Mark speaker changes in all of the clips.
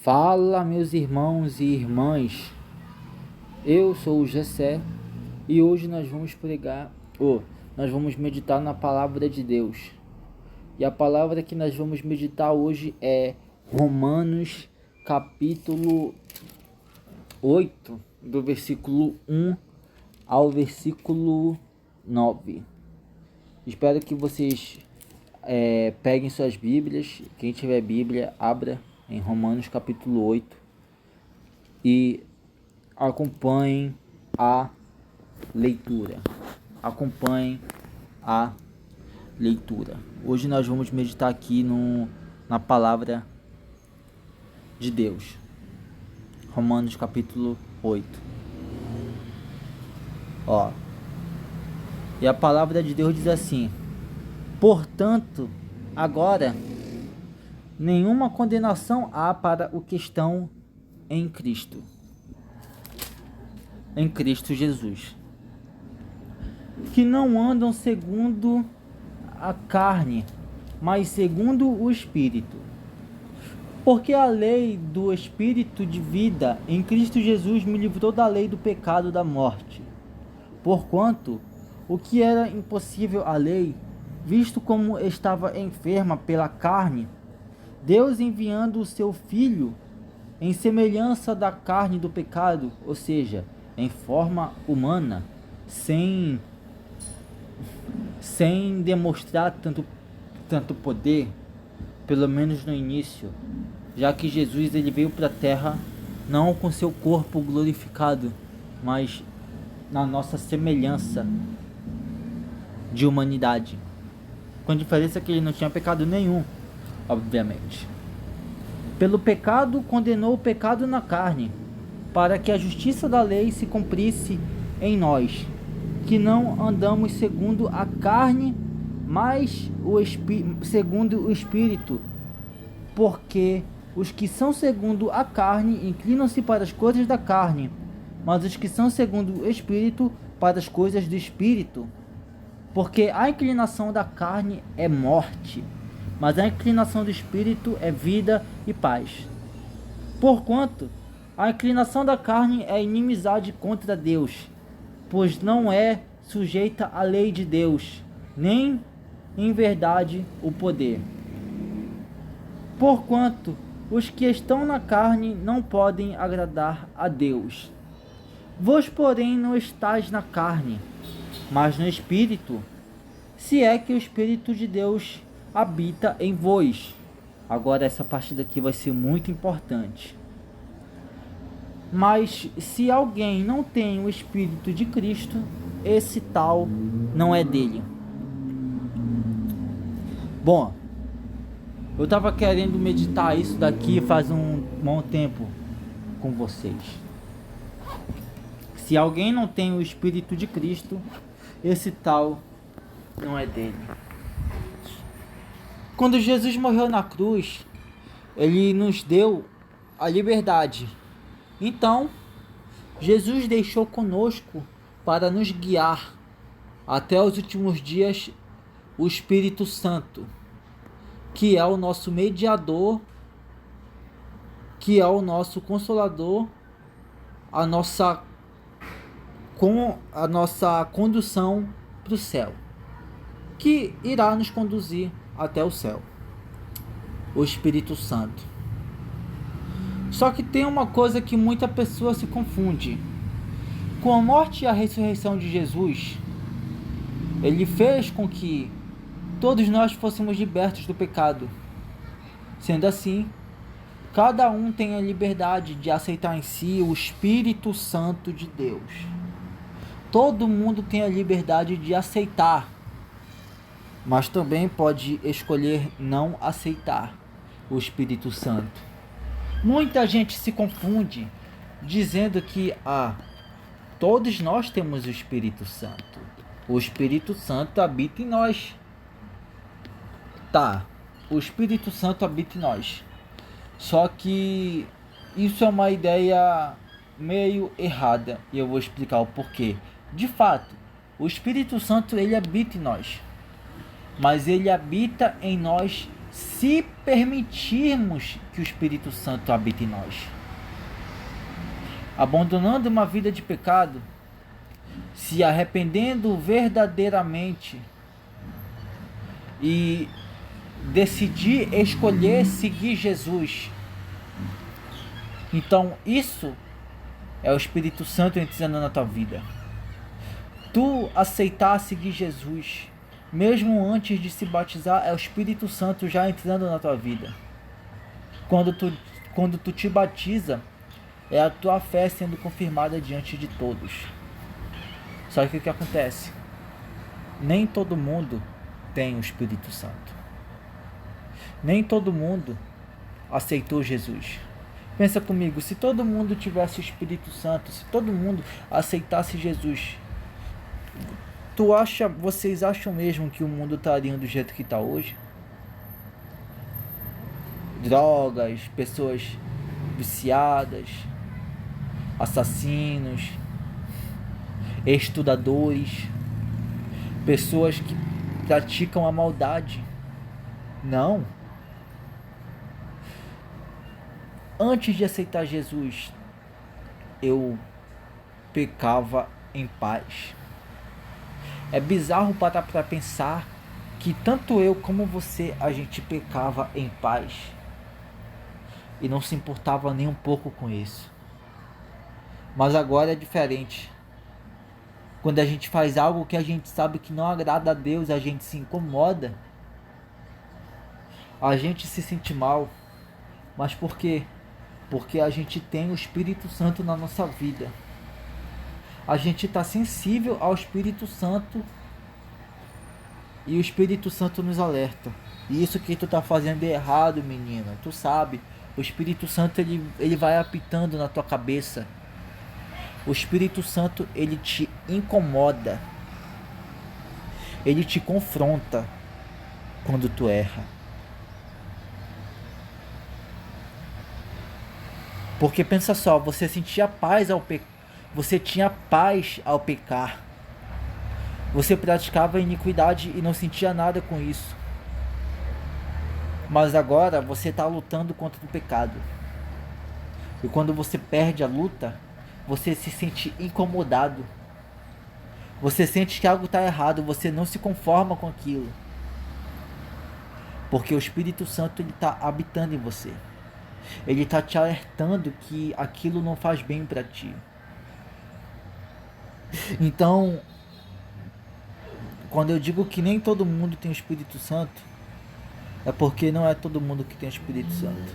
Speaker 1: Fala, meus irmãos e irmãs, eu sou o Gessé e hoje nós vamos nós vamos meditar na palavra de Deus. E a palavra que nós vamos meditar hoje é Romanos capítulo 8, do versículo 1 ao versículo 9. Espero que vocês peguem suas Bíblias. Quem tiver Bíblia, abra em Romanos capítulo 8 e acompanhem a leitura. Hoje nós vamos meditar aqui na palavra de Deus. Romanos capítulo 8. E a palavra de Deus diz assim: portanto, agora nenhuma condenação há para os que estão em Cristo Jesus, que não andam segundo a carne, mas segundo o Espírito. Porque a lei do Espírito de vida em Cristo Jesus me livrou da lei do pecado da morte. Porquanto o que era impossível à lei, visto como estava enferma pela carne, Deus enviando o seu Filho em semelhança da carne do pecado, ou seja, em forma humana, sem demonstrar tanto poder, pelo menos no início, já que Jesus ele veio para a terra não com seu corpo glorificado, mas na nossa semelhança de humanidade, com a diferença que ele não tinha pecado nenhum, obviamente. Pelo pecado condenou o pecado na carne, para que a justiça da lei se cumprisse em nós, que não andamos segundo a carne, mas segundo o Espírito. Porque os que são segundo a carne inclinam-se para as coisas da carne, mas os que são segundo o Espírito para as coisas do Espírito. Porque a inclinação da carne é morte, mas a inclinação do Espírito é vida e paz. Porquanto a inclinação da carne é inimizade contra Deus, pois não é sujeita à lei de Deus, nem em verdade o poder. Porquanto os que estão na carne não podem agradar a Deus. Vós, porém, não estáis na carne, mas no Espírito, se é que o Espírito de Deus habita em vós. Agora essa parte daqui vai ser muito importante. Mas se alguém não tem o Espírito de Cristo, esse tal não é dele. Bom, eu estava querendo meditar isso daqui faz um bom tempo com vocês. Se alguém não tem o Espírito de Cristo, esse tal não é dele. Quando Jesus morreu na cruz, ele nos deu a liberdade. Então, Jesus deixou conosco para nos guiar até os últimos dias o Espírito Santo, que é o nosso mediador, que é o nosso consolador, a nossa condução para o céu, que irá nos conduzir até o céu, o Espírito Santo. Só que tem uma coisa que muita pessoa se confunde. Com a morte e a ressurreição de Jesus, ele fez com que todos nós fôssemos libertos do pecado. Sendo assim, cada um tem a liberdade de aceitar em si o Espírito Santo de Deus. Todo mundo tem a liberdade de aceitar, mas também pode escolher não aceitar o Espírito Santo. Muita gente se confunde dizendo que todos nós temos o Espírito Santo. O Espírito Santo habita em nós. O Espírito Santo habita em nós. Só que isso é uma ideia meio errada e eu vou explicar o porquê. De fato, o Espírito Santo ele habita em nós, mas ele habita em nós se permitirmos que o Espírito Santo habite em nós. Abandonando uma vida de pecado, se arrependendo verdadeiramente e decidir escolher seguir Jesus. Então isso é o Espírito Santo entrando na tua vida. Tu aceitar seguir Jesus, mesmo antes de se batizar, é o Espírito Santo já entrando na tua vida. Quando tu te batiza, é a tua fé sendo confirmada diante de todos. Só que o que acontece? Nem todo mundo tem o Espírito Santo. Nem todo mundo aceitou Jesus. Pensa comigo, se todo mundo tivesse o Espírito Santo, se todo mundo aceitasse Jesus, vocês acham mesmo que o mundo estaria do jeito que está hoje? Drogas, pessoas viciadas, assassinos, estudadores, pessoas que praticam a maldade. Não. Antes de aceitar Jesus, eu pecava em paz. É bizarro parar para pensar que tanto eu como você, a gente pecava em paz e não se importava nem um pouco com isso. Mas agora é diferente. Quando a gente faz algo que a gente sabe que não agrada a Deus, a gente se incomoda, a gente se sente mal. Mas por quê? Porque a gente tem o Espírito Santo na nossa vida. A gente está sensível ao Espírito Santo e o Espírito Santo nos alerta. E isso que tu tá fazendo é errado, menina. Tu sabe, o Espírito Santo ele vai apitando na tua cabeça. O Espírito Santo ele te incomoda. Ele te confronta quando tu erra. Porque pensa só, você sentia paz ao pecar. Você tinha paz ao pecar. Você praticava iniquidade e não sentia nada com isso. Mas agora você está lutando contra o pecado. E quando você perde a luta, você se sente incomodado. Você sente que algo está errado, você não se conforma com aquilo. Porque o Espírito Santo está habitando em você. Ele está te alertando que aquilo não faz bem para ti. Então, quando eu digo que nem todo mundo tem o Espírito Santo, é porque não é todo mundo que tem o Espírito Santo.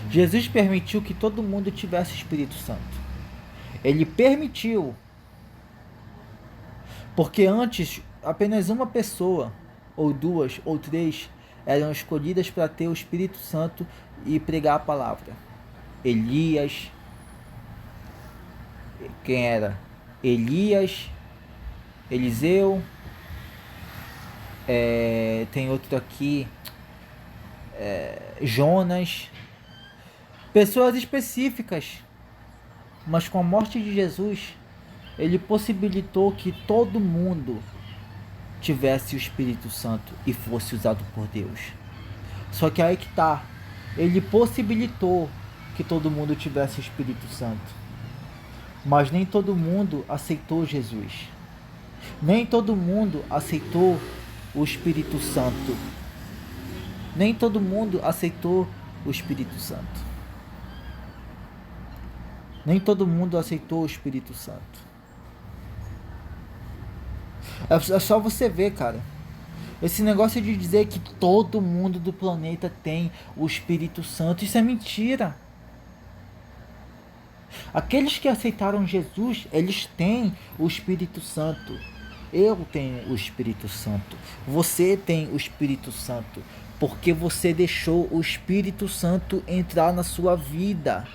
Speaker 1: Jesus permitiu que todo mundo tivesse o Espírito Santo. Ele permitiu. Porque antes, apenas uma pessoa, ou duas, ou três, eram escolhidas para ter o Espírito Santo e pregar a palavra. Elias. Quem era? Elias, Eliseu, tem outro aqui, Jonas, pessoas específicas. Mas com a morte de Jesus, ele possibilitou que todo mundo tivesse o Espírito Santo e fosse usado por Deus. Só que aí que tá, ele possibilitou que todo mundo tivesse o Espírito Santo. Mas nem todo mundo aceitou Jesus. Nem todo mundo aceitou o Espírito Santo. Nem todo mundo aceitou o Espírito Santo. Nem todo mundo aceitou o Espírito Santo. É só você ver, cara. Esse negócio de dizer que todo mundo do planeta tem o Espírito Santo, isso é mentira. Aqueles que aceitaram Jesus, eles têm o Espírito Santo. Eu tenho o Espírito Santo. Você tem o Espírito Santo. Porque você deixou o Espírito Santo entrar na sua vida.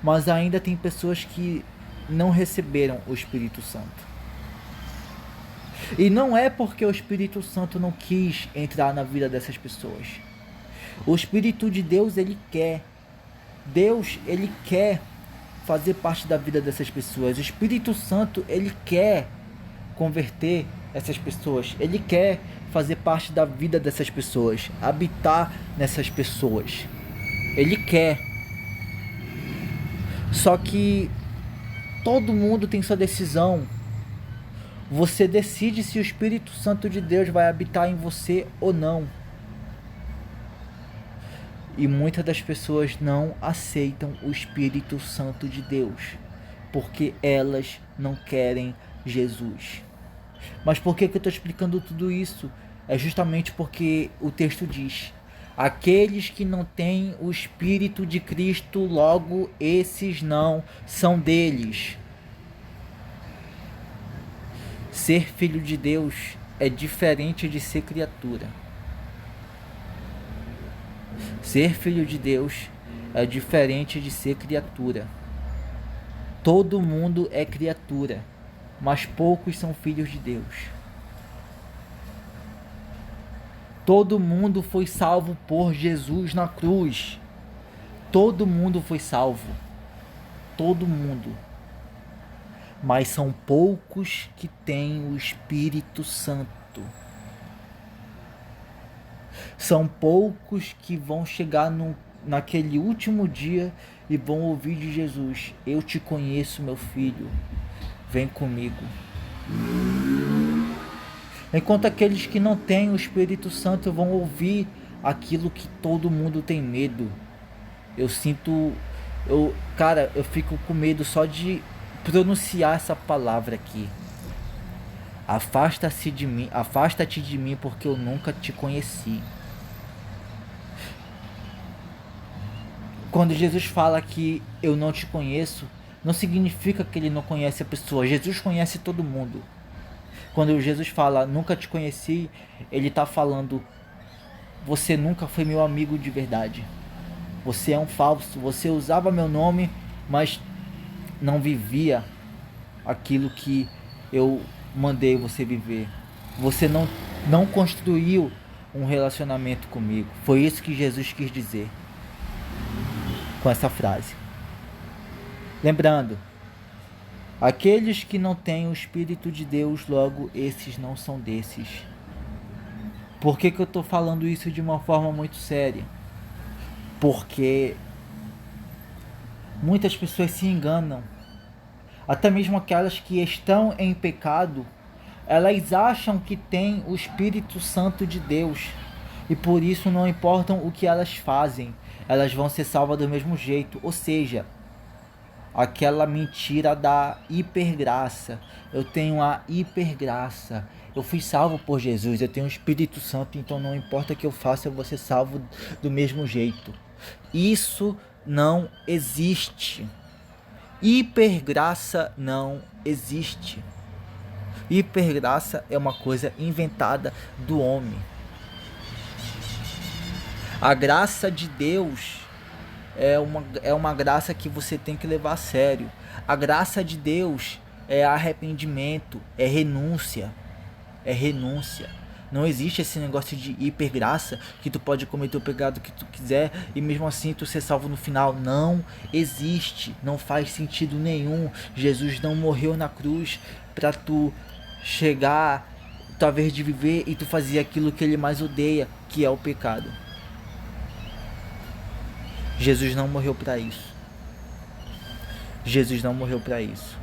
Speaker 1: Mas ainda tem pessoas que não receberam o Espírito Santo. E não é porque o Espírito Santo não quis entrar na vida dessas pessoas. O Espírito de Deus, ele quer. Deus, ele quer fazer parte da vida dessas pessoas. O Espírito Santo, ele quer converter essas pessoas. Ele quer fazer parte da vida dessas pessoas, habitar nessas pessoas. Ele quer. Só que todo mundo tem sua decisão. Você decide se o Espírito Santo de Deus vai habitar em você ou não. E muitas das pessoas não aceitam o Espírito Santo de Deus, porque elas não querem Jesus. Mas por que eu estou explicando tudo isso? É justamente porque o texto diz: aqueles que não têm o Espírito de Cristo, logo esses não são deles. Ser filho de Deus é diferente de ser criatura. Ser filho de Deus é diferente de ser criatura. Todo mundo é criatura, mas poucos são filhos de Deus. Todo mundo foi salvo por Jesus na cruz. Todo mundo foi salvo. Todo mundo. Mas são poucos que têm o Espírito Santo. São poucos que vão chegar naquele último dia e vão ouvir de Jesus: eu te conheço, meu filho, vem comigo. Enquanto aqueles que não têm o Espírito Santo vão ouvir aquilo que todo mundo tem medo. Eu fico com medo só de pronunciar essa palavra aqui. Afasta-te de mim, porque eu nunca te conheci. Quando Jesus fala que eu não te conheço, não significa que ele não conhece a pessoa. Jesus conhece todo mundo. Quando Jesus fala nunca te conheci, ele está falando: você nunca foi meu amigo de verdade. Você é um falso. Você usava meu nome, mas não vivia aquilo que eu mandei você viver. Você não construiu um relacionamento comigo. Foi isso que Jesus quis dizer com essa frase. Lembrando, aqueles que não têm o Espírito de Deus, logo esses não são desses. Por que eu estou falando isso de uma forma muito séria? Porque muitas pessoas se enganam. Até mesmo aquelas que estão em pecado, elas acham que têm o Espírito Santo de Deus. E por isso não importam o que elas fazem, elas vão ser salvas do mesmo jeito. Ou seja, aquela mentira da hipergraça. Eu tenho a hipergraça. Eu fui salvo por Jesus, eu tenho o Espírito Santo, então não importa o que eu faça, eu vou ser salvo do mesmo jeito. Isso não existe. Hipergraça não existe. Hipergraça é uma coisa inventada do homem. A graça de Deus é uma graça que você tem que levar a sério. A graça de Deus é arrependimento, é renúncia. É renúncia. Não existe esse negócio de hipergraça que tu pode cometer o pecado que tu quiser e mesmo assim tu ser salvo no final. Não existe. Não faz sentido nenhum. Jesus não morreu na cruz para tu chegar tua vez de viver e tu fazer aquilo que ele mais odeia, que é o pecado. Jesus não morreu para isso. Jesus não morreu para isso.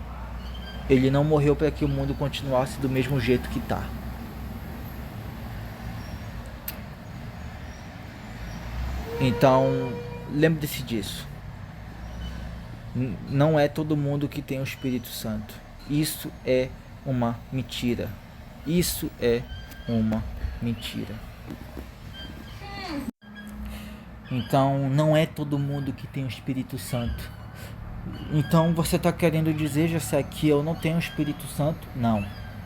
Speaker 1: Ele não morreu para que o mundo continuasse do mesmo jeito que está. Então, lembre-se disso. Não é todo mundo que tem o Espírito Santo. Isso é uma mentira. Isso é uma mentira. Então, não é todo mundo que tem o Espírito Santo. Então, você está querendo dizer, Jessé, que eu não tenho o Espírito Santo? Não,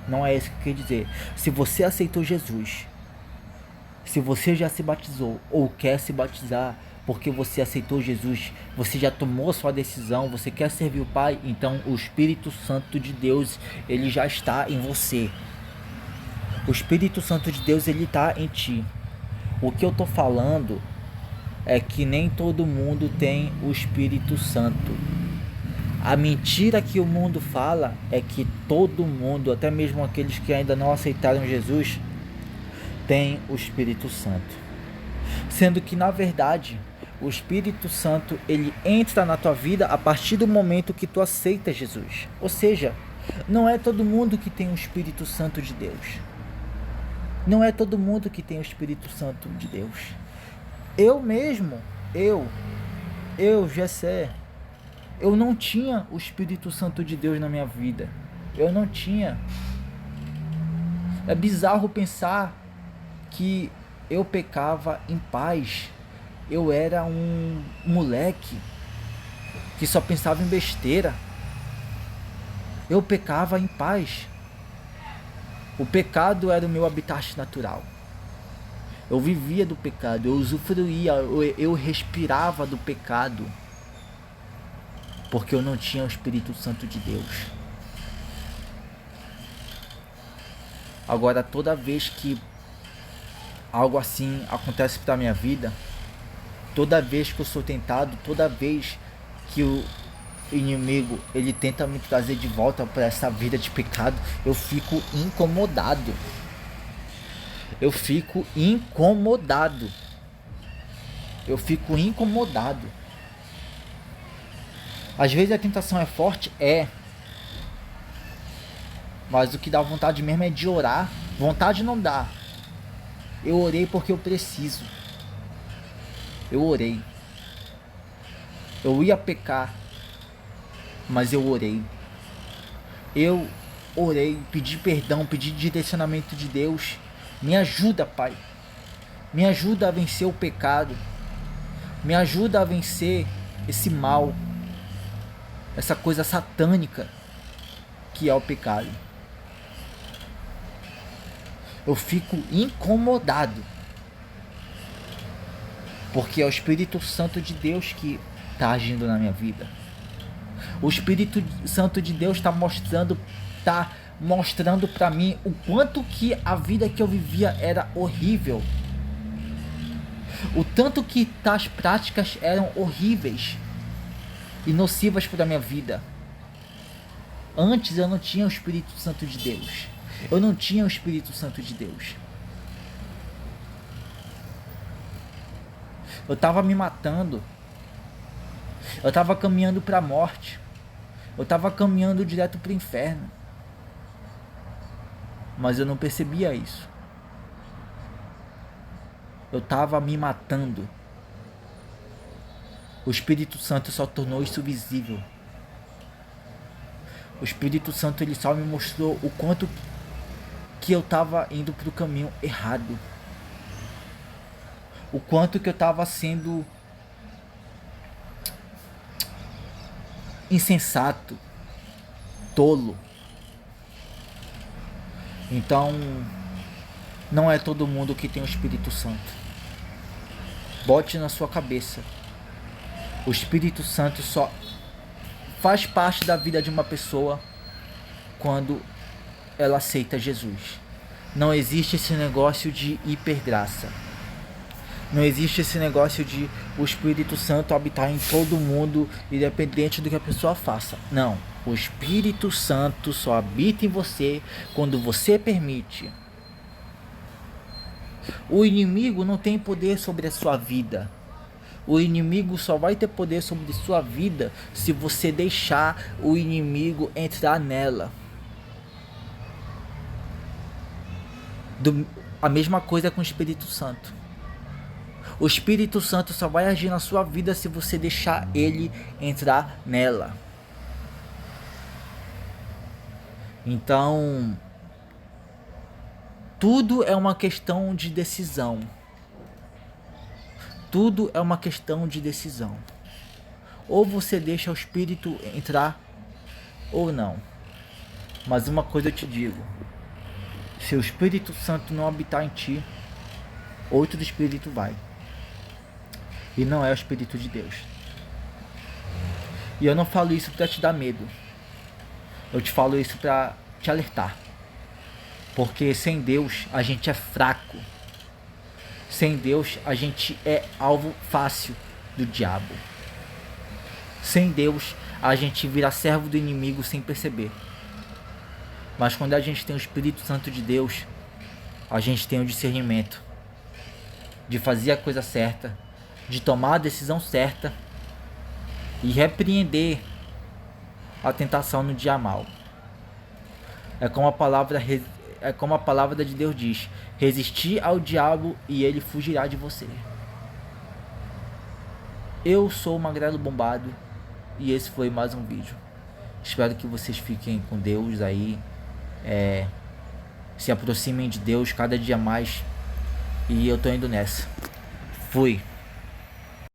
Speaker 1: não é isso que quer dizer. Se você aceitou Jesus, se você já se batizou ou quer se batizar porque você aceitou Jesus, você já tomou a sua decisão, você quer servir o Pai, então o Espírito Santo de Deus, ele já está em você. O Espírito Santo de Deus, ele está em ti. O que eu estou falando é que nem todo mundo tem o Espírito Santo. A mentira que o mundo fala é que todo mundo, até mesmo aqueles que ainda não aceitaram Jesus, tem o Espírito Santo. Sendo que, na verdade, o Espírito Santo, ele entra na tua vida a partir do momento que tu aceita Jesus. Ou seja, não é todo mundo que tem o Espírito Santo de Deus. Não é todo mundo que tem o Espírito Santo de Deus. Eu mesmo, Jessé, eu não tinha o Espírito Santo de Deus na minha vida. Eu não tinha. É bizarro pensar que eu pecava em paz. Eu era um moleque que só pensava em besteira. Eu pecava em paz. O pecado era o meu habitat natural. Eu vivia do pecado, eu usufruía, eu respirava do pecado. Porque eu não tinha o Espírito Santo de Deus. Agora, toda vez que algo assim acontece para minha vida, toda vez que eu sou tentado, toda vez que o inimigo ele tenta me trazer de volta para essa vida de pecado, eu fico incomodado. Eu fico incomodado. Às vezes a tentação é forte, mas o que dá vontade mesmo é de orar. Vontade não dá. Eu orei porque eu preciso. Eu orei. Eu ia pecar, mas eu orei. Eu orei, pedi perdão, pedi direcionamento de Deus. Me ajuda, Pai. Me ajuda a vencer o pecado. Me ajuda a vencer esse mal, essa coisa satânica que é o pecado. Eu fico incomodado, porque é o Espírito Santo de Deus que está agindo na minha vida. O Espírito Santo de Deus está mostrando para mim o quanto que a vida que eu vivia era horrível. O tanto que tais práticas eram horríveis e nocivas para a minha vida. Antes eu não tinha o Espírito Santo de Deus. Eu não tinha o Espírito Santo de Deus. Eu estava me matando. Eu estava caminhando para a morte. Eu estava caminhando direto para o inferno. Mas eu não percebia isso. Eu estava me matando. O Espírito Santo só tornou isso visível. O Espírito Santo ele só me mostrou o quanto que eu estava indo para o caminho errado. O quanto que eu estava sendo insensato, tolo. Então, não é todo mundo que tem o Espírito Santo. Bote na sua cabeça. O Espírito Santo só faz parte da vida de uma pessoa quando ela aceita Jesus. Não existe esse negócio de hipergraça. Não existe esse negócio de o Espírito Santo habitar em todo mundo, independente do que a pessoa faça. Não. O Espírito Santo só habita em você quando você permite. O inimigo não tem poder sobre a sua vida. O inimigo só vai ter poder sobre sua vida se você deixar o inimigo entrar nela. A mesma coisa com o Espírito Santo. O Espírito Santo só vai agir na sua vida se você deixar ele entrar nela. Então, tudo é uma questão de decisão. Tudo é uma questão de decisão. Ou você deixa o Espírito entrar, ou não. Mas uma coisa eu te digo. Se o Espírito Santo não habitar em ti, outro Espírito vai. E não é o Espírito de Deus. E eu não falo isso para te dar medo. Eu te falo isso para te alertar. Porque sem Deus a gente é fraco. Sem Deus a gente é alvo fácil do diabo. Sem Deus, a gente vira servo do inimigo sem perceber. Mas quando a gente tem o Espírito Santo de Deus, a gente tem o discernimento de fazer a coisa certa, de tomar a decisão certa e repreender a tentação no dia mau. É como a palavra de Deus diz: resistir ao diabo e ele fugirá de você. Eu sou o Magrelo Bombado e esse foi mais um vídeo. Espero que vocês fiquem com Deus aí, se aproximem de Deus cada dia mais, e eu tô indo nessa. Fui.